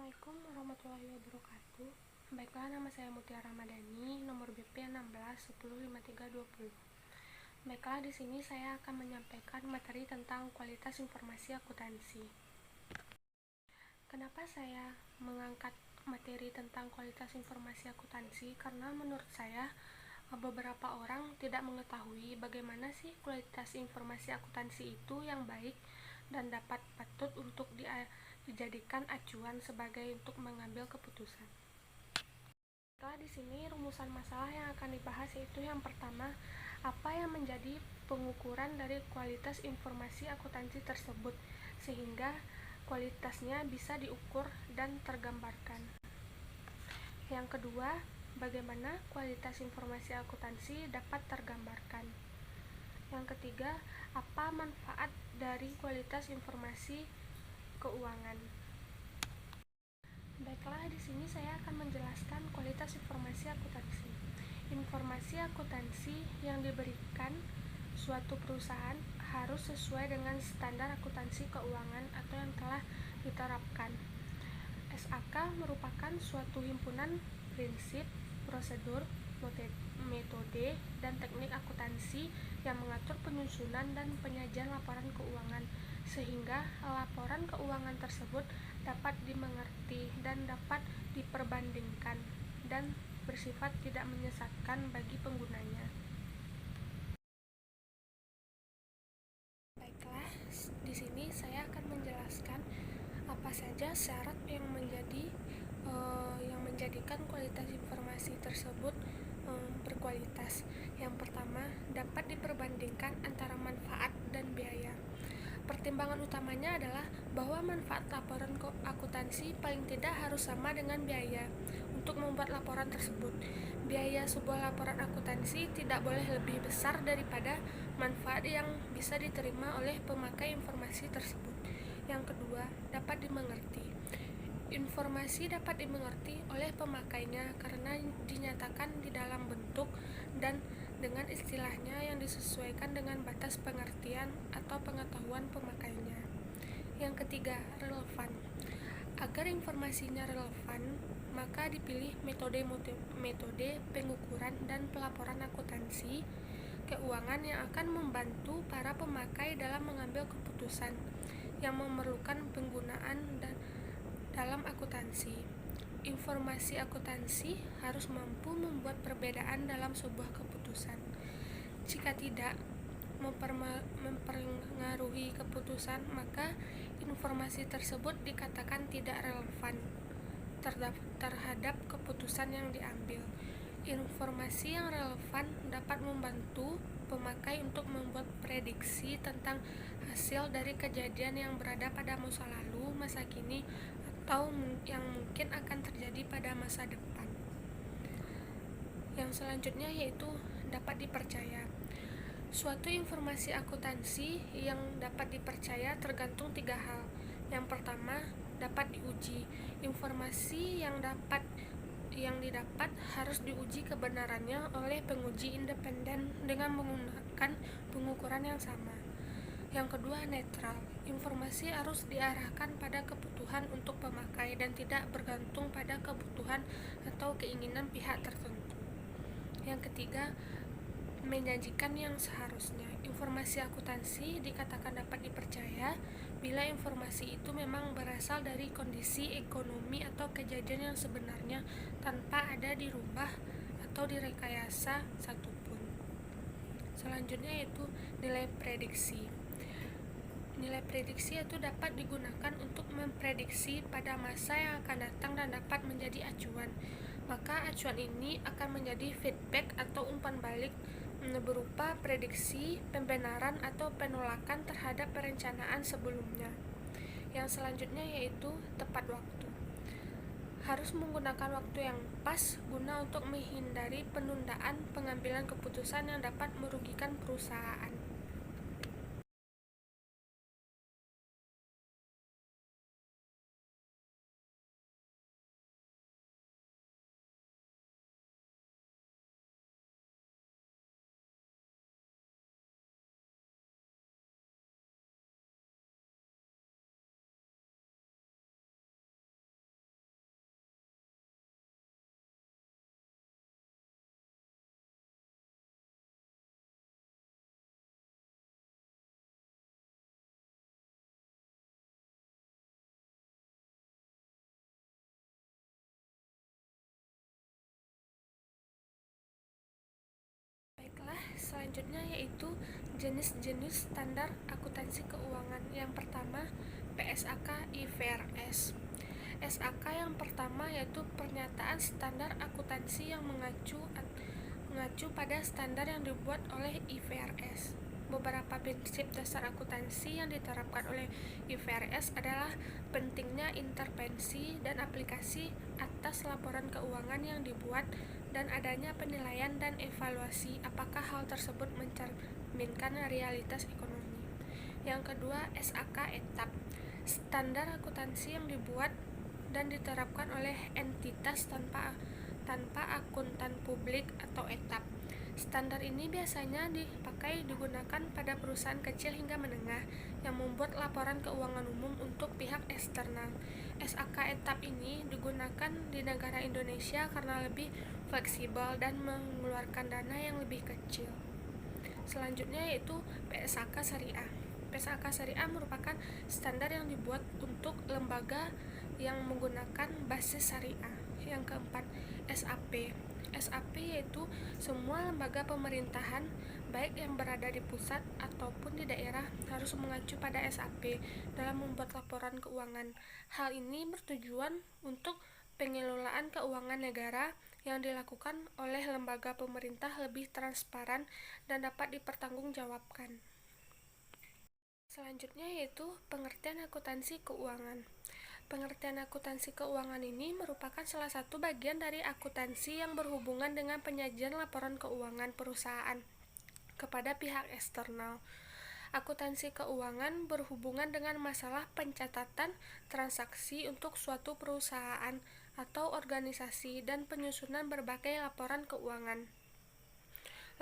Assalamualaikum warahmatullahi wabarakatuh. Baiklah, nama saya Mutia Ramadhani, nomor BP 16105320. Baiklah, di sini saya akan menyampaikan materi tentang kualitas informasi akuntansi. Kenapa saya mengangkat materi tentang kualitas informasi akuntansi? Karena menurut saya beberapa orang tidak mengetahui bagaimana sih kualitas informasi akuntansi itu yang baik dan dapat patut untuk dijadikan acuan sebagai untuk mengambil keputusan. Setelah di sini rumusan masalah yang akan dibahas yaitu yang pertama, apa yang menjadi pengukuran dari kualitas informasi akuntansi tersebut sehingga kualitasnya bisa diukur dan tergambarkan. Yang kedua, bagaimana kualitas informasi akuntansi dapat tergambarkan. Yang ketiga, apa manfaat dari kualitas informasi keuangan. Baiklah, di sini saya akan menjelaskan kualitas informasi akuntansi. Informasi akuntansi yang diberikan suatu perusahaan harus sesuai dengan standar akuntansi keuangan atau yang telah diterapkan. SAK merupakan suatu himpunan prinsip, prosedur, metode, dan teknik akuntansi yang mengatur penyusunan dan penyajian laporan keuangan, sehingga laporan keuangan tersebut dapat dimengerti dan dapat diperbandingkan dan bersifat tidak menyesatkan bagi penggunanya. Baiklah, di sini saya akan menjelaskan apa saja syarat yang menjadikan kualitas informasi tersebut berkualitas. Yang pertama, dapat diperbandingkan antara manfaat dan biaya. Pertimbangan utamanya adalah bahwa manfaat laporan akuntansi paling tidak harus sama dengan biaya untuk membuat laporan tersebut. Biaya sebuah laporan akuntansi tidak boleh lebih besar daripada manfaat yang bisa diterima oleh pemakai informasi tersebut. Yang kedua, dapat dimengerti. Informasi dapat dimengerti oleh pemakainya karena dinyatakan di dalam bentuk dan dengan istilahnya yang disesuaikan dengan batas pengertian atau pengetahuan pemakainya. Yang ketiga, relevan. Agar informasinya relevan, maka dipilih metode pengukuran dan pelaporan akuntansi keuangan yang akan membantu para pemakai dalam mengambil keputusan yang memerlukan penggunaan dalam akuntansi. Informasi akuntansi harus mampu membuat perbedaan dalam sebuah keputusan. Jika tidak mempengaruhi keputusan, maka informasi tersebut dikatakan tidak relevan terhadap keputusan yang diambil. Informasi yang relevan dapat membantu pemakai untuk membuat prediksi tentang hasil dari kejadian yang berada pada masa lalu, masa kini, atau yang mungkin akan terjadi pada masa depan. Yang selanjutnya yaitu dapat dipercaya. Suatu informasi akuntansi yang dapat dipercaya tergantung 3 hal. Yang pertama, dapat diuji. Informasi yang didapat harus diuji kebenarannya oleh penguji independen dengan menggunakan pengukuran yang sama. Yang kedua, netral. Informasi harus diarahkan pada kebutuhan untuk pemakai dan tidak bergantung pada kebutuhan atau keinginan pihak tertentu. Yang ketiga, menjanjikan yang seharusnya. Informasi akuntansi dikatakan dapat dipercaya bila informasi itu memang berasal dari kondisi ekonomi atau kejadian yang sebenarnya tanpa ada dirubah atau direkayasa satupun. Selanjutnya yaitu nilai prediksi. Nilai prediksi itu dapat digunakan untuk memprediksi pada masa yang akan datang dan dapat menjadi acuan. Maka acuan ini akan menjadi feedback atau umpan balik berupa prediksi, pembenaran atau penolakan terhadap perencanaan sebelumnya. Yang selanjutnya yaitu tepat waktu. Harus menggunakan waktu yang pas guna untuk menghindari penundaan pengambilan keputusan yang dapat merugikan perusahaan. yaitu jenis-jenis standar akuntansi keuangan. Yang pertama, PSAK IFRS. SAK yang pertama yaitu pernyataan standar akuntansi yang mengacu pada standar yang dibuat oleh IFRS. Beberapa prinsip dasar akuntansi yang diterapkan oleh IFRS adalah pentingnya intervensi dan aplikasi atas laporan keuangan yang dibuat dan adanya penilaian dan evaluasi apakah hal tersebut mencerminkan realitas ekonomi. Yang kedua, SAK etap. Standar akuntansi yang dibuat dan diterapkan oleh entitas tanpa akuntan publik atau etap. Standar ini biasanya digunakan pada perusahaan kecil hingga menengah yang membuat laporan keuangan umum untuk pihak eksternal. SAK etap ini digunakan di negara Indonesia karena lebih fleksibel dan mengeluarkan dana yang lebih kecil. Selanjutnya yaitu PSAK Syariah. PSAK Syariah merupakan standar yang dibuat untuk lembaga yang menggunakan basis syariah. Yang keempat, SAP. SAP yaitu semua lembaga pemerintahan baik yang berada di pusat ataupun di daerah harus mengacu pada SAP dalam membuat laporan keuangan. Hal ini bertujuan untuk pengelolaan keuangan negara yang dilakukan oleh lembaga pemerintah lebih transparan dan dapat dipertanggungjawabkan. Selanjutnya yaitu pengertian akuntansi keuangan. Pengertian akuntansi keuangan ini merupakan salah satu bagian dari akuntansi yang berhubungan dengan penyajian laporan keuangan perusahaan kepada pihak eksternal. Akuntansi keuangan berhubungan dengan masalah pencatatan transaksi untuk suatu perusahaan atau organisasi dan penyusunan berbagai laporan keuangan.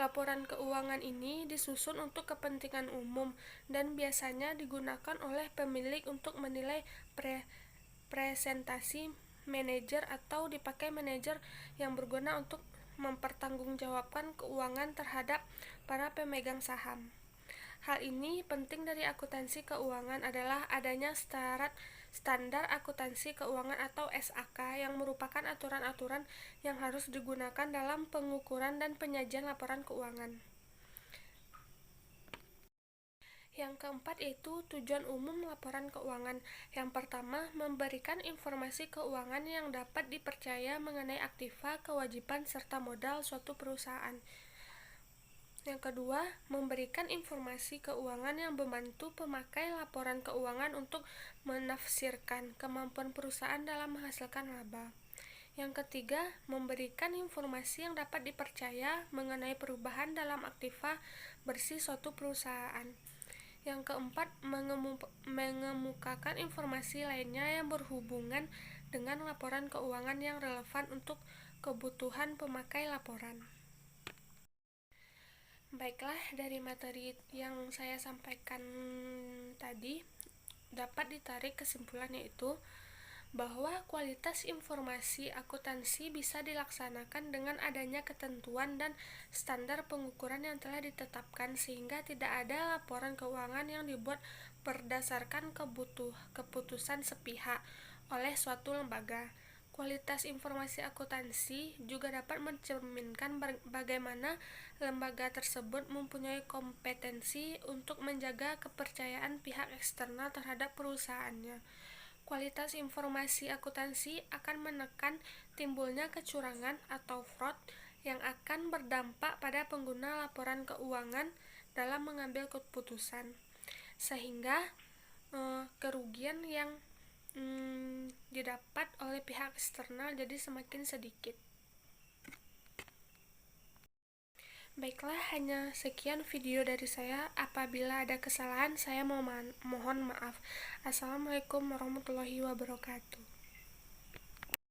Laporan keuangan ini disusun untuk kepentingan umum dan biasanya digunakan oleh pemilik untuk menilai presentasi manajer atau dipakai manajer yang berguna untuk mempertanggungjawabkan keuangan terhadap para pemegang saham. Hal ini penting dari akuntansi keuangan adalah adanya standar akuntansi keuangan atau SAK yang merupakan aturan-aturan yang harus digunakan dalam pengukuran dan penyajian laporan keuangan. Yang keempat yaitu tujuan umum laporan keuangan. Yang pertama, memberikan informasi keuangan yang dapat dipercaya mengenai aktiva, kewajiban, serta modal suatu perusahaan. Yang kedua, memberikan informasi keuangan yang membantu pemakai laporan keuangan untuk menafsirkan kemampuan perusahaan dalam menghasilkan laba. Yang ketiga, memberikan informasi yang dapat dipercaya mengenai perubahan dalam aktiva bersih suatu perusahaan. Yang keempat, mengemukakan informasi lainnya yang berhubungan dengan laporan keuangan yang relevan untuk kebutuhan pemakai laporan. Baiklah, dari materi yang saya sampaikan tadi dapat ditarik kesimpulan yaitu bahwa kualitas informasi akuntansi bisa dilaksanakan dengan adanya ketentuan dan standar pengukuran yang telah ditetapkan sehingga tidak ada laporan keuangan yang dibuat berdasarkan keputusan sepihak oleh suatu lembaga. Kualitas informasi akuntansi juga dapat mencerminkan bagaimana lembaga tersebut mempunyai kompetensi untuk menjaga kepercayaan pihak eksternal terhadap perusahaannya. Kualitas informasi akuntansi akan menekan timbulnya kecurangan atau fraud yang akan berdampak pada pengguna laporan keuangan dalam mengambil keputusan, sehingga kerugian yang didapat oleh pihak eksternal jadi semakin sedikit. Baiklah, hanya sekian video dari saya. Apabila ada kesalahan, saya mohon maaf. Assalamualaikum warahmatullahi wabarakatuh.